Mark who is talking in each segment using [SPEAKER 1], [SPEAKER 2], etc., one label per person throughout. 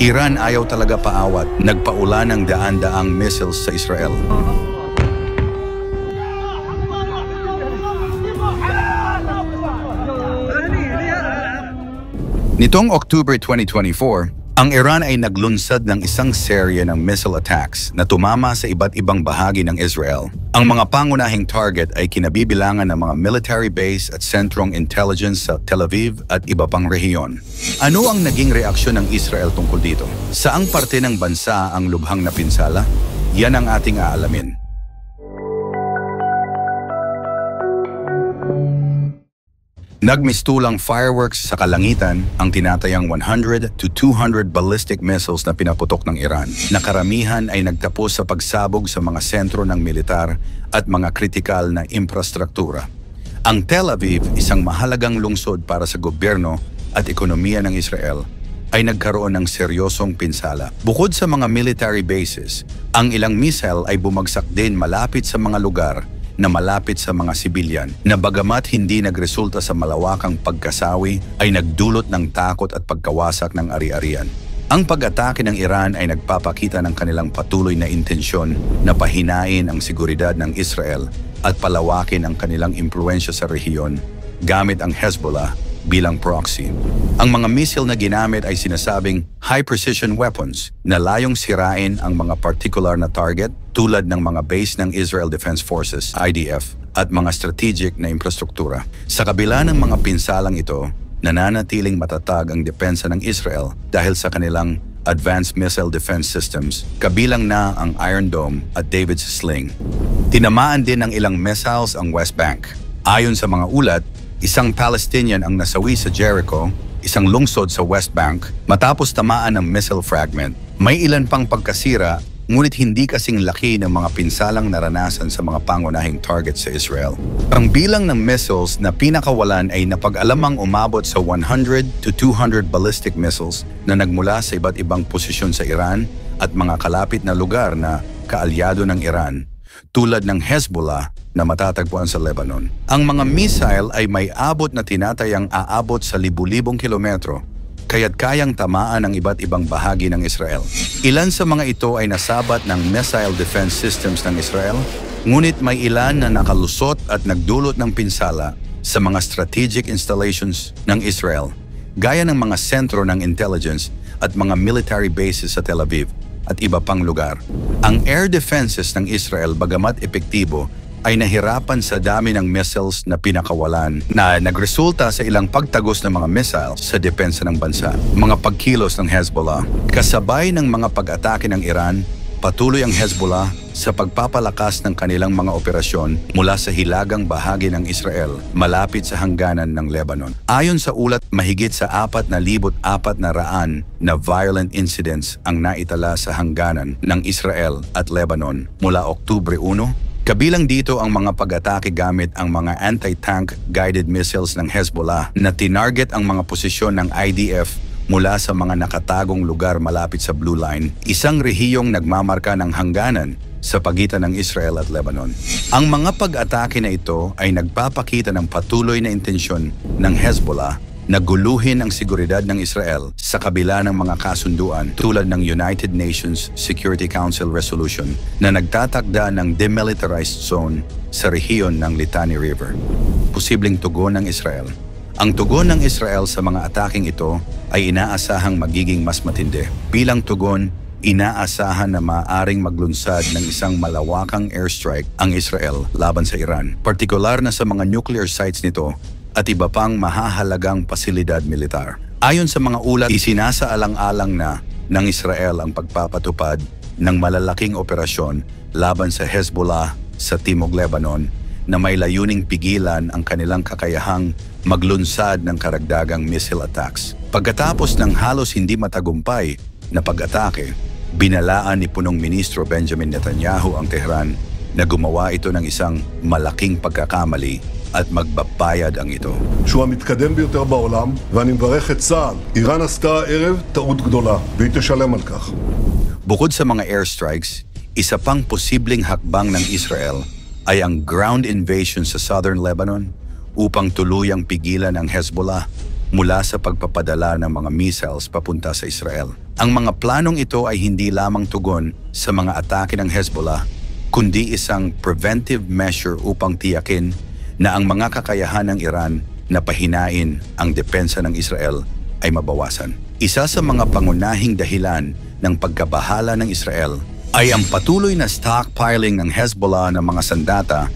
[SPEAKER 1] Iran ayaw talaga paawat, nagpaula ng daan-daang missiles sa Israel. Nitong October 2024, ang Iran ay naglunsad ng isang serye ng missile attacks na tumama sa iba't ibang bahagi ng Israel. Ang mga pangunahing target ay kinabibilangan ng mga military base at sentrong intelligence sa Tel Aviv at iba pang rehiyon. Ano ang naging reaksyon ng Israel tungkol dito? Saang parte ng bansa ang lubhang napinsala? Yan ang ating aalamin. Nagmistulang fireworks sa kalangitan ang tinatayang 100 to 200 ballistic missiles na pinaputok ng Iran, na karamihan ay nagtapos sa pagsabog sa mga sentro ng militar at mga kritikal na infrastruktura. Ang Tel Aviv, isang mahalagang lungsod para sa gobyerno at ekonomiya ng Israel, ay nagkaroon ng seryosong pinsala. Bukod sa mga military bases, ang ilang missile ay bumagsak din malapit sa mga lugar na malapit sa mga sibilyan, na bagamat hindi nagresulta sa malawakang pagkasawi, ay nagdulot ng takot at pagkawasak ng ari-arian. Ang pag-atake ng Iran ay nagpapakita ng kanilang patuloy na intensyon na pahinain ang seguridad ng Israel at palawakin ang kanilang impluensya sa rehiyon gamit ang Hezbollah bilang proxy. Ang mga missile na ginamit ay sinasabing high-precision weapons na layong sirain ang mga particular na target tulad ng mga base ng Israel Defense Forces, IDF, at mga strategic na infrastruktura. Sa kabila ng mga pinsalang ito, nananatiling matatag ang depensa ng Israel dahil sa kanilang advanced missile defense systems, kabilang na ang Iron Dome at David's Sling. Tinamaan din ng ilang missiles ang West Bank. Ayon sa mga ulat, isang Palestinian ang nasawi sa Jericho, isang lungsod sa West Bank, matapos tamaan ng missile fragment. May ilan pang pagkasira, ngunit hindi kasing laki ng mga pinsalang naranasan sa mga pangunahing target sa Israel. Ang bilang ng missiles na pinakawalan ay napag-alamang umabot sa 100 to 200 ballistic missiles na nagmula sa iba't ibang posisyon sa Iran at mga kalapit na lugar na kaalyado ng Iran, tulad ng Hezbollah na matatagpuan sa Lebanon. Ang mga missile ay may abot na tinatayang aabot sa libu-libong kilometro, kaya't kayang tamaan ang iba't ibang bahagi ng Israel. Ilan sa mga ito ay nasabat ng missile defense systems ng Israel, ngunit may ilan na nakalusot at nagdulot ng pinsala sa mga strategic installations ng Israel, gaya ng mga sentro ng intelligence at mga military bases sa Tel Aviv at iba pang lugar. Ang air defenses ng Israel, bagamat epektibo, ay nahirapan sa dami ng missiles na pinakawalan na nagresulta sa ilang pagtagos ng mga missiles sa depensa ng bansa. Mga pagkilos ng Hezbollah. Kasabay ng mga pag-atake ng Iran, patuloy ang Hezbollah sa pagpapalakas ng kanilang mga operasyon mula sa hilagang bahagi ng Israel malapit sa hangganan ng Lebanon. Ayon sa ulat, mahigit sa 4,400 na violent incidents ang naitala sa hangganan ng Israel at Lebanon mula Oktubre 1. Kabilang dito ang mga pag-atake gamit ang mga anti-tank guided missiles ng Hezbollah na tinarget ang mga posisyon ng IDF mula sa mga nakatagong lugar malapit sa Blue Line, isang rehiyong nagmamarka ng hangganan sa pagitan ng Israel at Lebanon. Ang mga pag-atake na ito ay nagpapakita ng patuloy na intensyon ng Hezbollah na guluhin ang seguridad ng Israel sa kabila ng mga kasunduan tulad ng United Nations Security Council Resolution na nagtatakda ng demilitarized zone sa rehiyon ng Litani River. Posibleng tugon ng Israel. Ang tugon ng Israel sa mga ataking ito ay inaasahang magiging mas matindi. Bilang tugon, inaasahan na maaaring maglunsad ng isang malawakang airstrike ang Israel laban sa Iran, partikular na sa mga nuclear sites nito at iba pang mahahalagang pasilidad militar. Ayon sa mga ulat, isinasaalang-alang na ng Israel ang pagpapatupad ng malalaking operasyon laban sa Hezbollah sa Timog Lebanon na may layuning pigilan ang kanilang kakayahang maglunsad ng karagdagang missile attacks. Pagkatapos ng halos hindi matagumpay na pag-atake, binalaan ni Punong Ministro Benjamin Netanyahu ang Tehran na gumawa ito ng isang malaking pagkakamali at magbabayad ang ito.
[SPEAKER 2] שהוא המתקדם ביותר בעולם, ואני מברך את צה"ל. איראן עשתה הערב טעות גדולה, והיא תשלם על כך.
[SPEAKER 1] Bukod sa mga airstrikes, isa pang posibleng hakbang ng Israel ay ang ground invasion sa southern Lebanon upang tuluyang pigilan ang Hezbollah mula sa pagpapadala ng mga missiles papunta sa Israel. Ang mga planong ito ay hindi lamang tugon sa mga atake ng Hezbollah, kundi isang preventive measure upang tiyakin na ang mga kakayahan ng Iran na pahinain ang depensa ng Israel ay mabawasan. Isa sa mga pangunahing dahilan ng pagkabahala ng Israel ay ang patuloy na stockpiling ng Hezbollah ng mga sandata,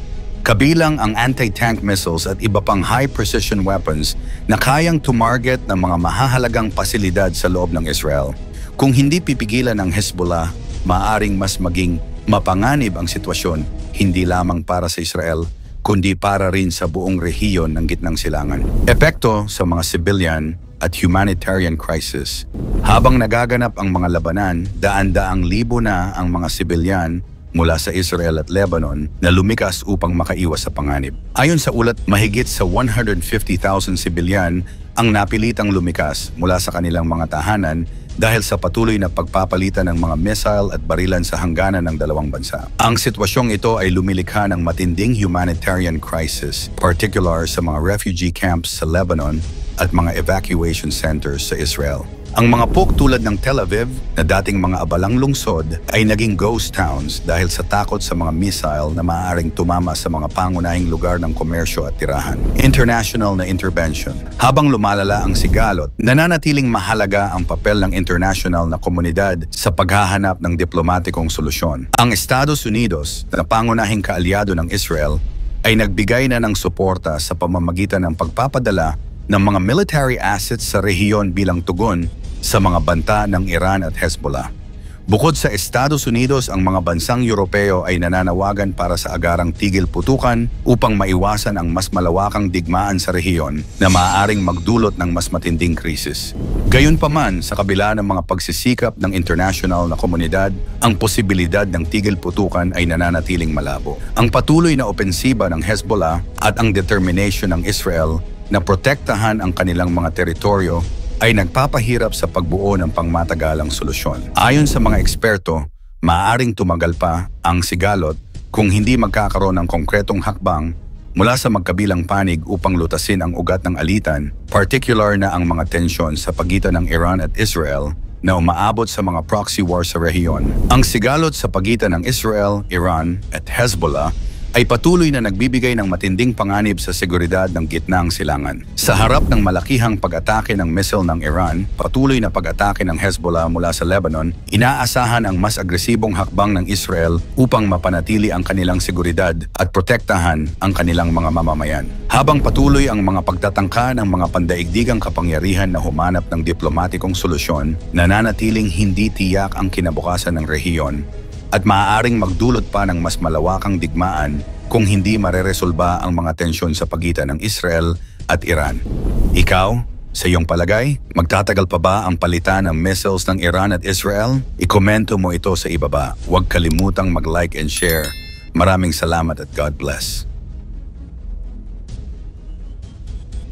[SPEAKER 1] kabilang ang anti-tank missiles at iba pang high-precision weapons na kayang tumarget ng mga mahahalagang pasilidad sa loob ng Israel. Kung hindi pipigilan ng Hezbollah, maaaring mas maging mapanganib ang sitwasyon, hindi lamang para sa Israel, kundi para rin sa buong rehiyon ng Gitnang Silangan. Epekto sa mga civilian at humanitarian crisis. Habang nagaganap ang mga labanan, daan-daang libo na ang mga sibilyan mula sa Israel at Lebanon na lumikas upang makaiwas sa panganib. Ayon sa ulat, mahigit sa 150,000 sibilyan ang napilitang lumikas mula sa kanilang mga tahanan dahil sa patuloy na pagpapalitan ng mga missile at barilan sa hangganan ng dalawang bansa. Ang sitwasyong ito ay lumilikha ng matinding humanitarian crisis, particular sa mga refugee camps sa Lebanon at mga evacuation centers sa Israel. Ang mga pok tulad ng Tel Aviv na dating mga abalang lungsod ay naging ghost towns dahil sa takot sa mga missile na maaaring tumama sa mga pangunahing lugar ng komersyo at tirahan. International na intervention. Habang lumalala ang sigalot, nananatiling mahalaga ang papel ng international na komunidad sa paghahanap ng diplomatikong solusyon. Ang Estados Unidos, na pangunahing kaalyado ng Israel, ay nagbigay na ng suporta sa pamamagitan ng pagpapadala ng mga military assets sa rehiyon bilang tugon sa mga banta ng Iran at Hezbollah. Bukod sa Estados Unidos, ang mga bansang Europeo ay nananawagan para sa agarang tigil putukan upang maiwasan ang mas malawakang digmaan sa rehiyon na maaaring magdulot ng mas matinding krisis. Gayunpaman, sa kabila ng mga pagsisikap ng international na komunidad, ang posibilidad ng tigil putukan ay nananatiling malabo. Ang patuloy na opensiba ng Hezbollah at ang determination ng Israel na protektahan ang kanilang mga teritoryo ay nagpapahirap sa pagbuo ng pangmatagalang solusyon. Ayon sa mga eksperto, maaaring tumagal pa ang sigalot kung hindi magkakaroon ng konkretong hakbang mula sa magkabilang panig upang lutasin ang ugat ng alitan, particular na ang mga tensyon sa pagitan ng Iran at Israel na umaabot sa mga proxy war sa rehiyon. Ang sigalot sa pagitan ng Israel, Iran at Hezbollah ay patuloy na nagbibigay ng matinding panganib sa seguridad ng Gitnang Silangan. Sa harap ng malakihang pag-atake ng missile ng Iran, patuloy na pag-atake ng Hezbollah mula sa Lebanon, inaasahan ang mas agresibong hakbang ng Israel upang mapanatili ang kanilang seguridad at protektahan ang kanilang mga mamamayan. Habang patuloy ang mga pagtatangka ng mga pandaigdigang kapangyarihan na humanap ng diplomatikong solusyon, nananatiling hindi tiyak ang kinabukasan ng rehiyon at maaaring magdulot pa ng mas malawakang digmaan kung hindi mareresolba ang mga tensyon sa pagitan ng Israel at Iran. Ikaw, sa iyong palagay, magtatagal pa ba ang palitan ng missiles ng Iran at Israel? Ikomento mo ito sa ibaba. Huwag kalimutang mag-like and share. Maraming salamat at God bless.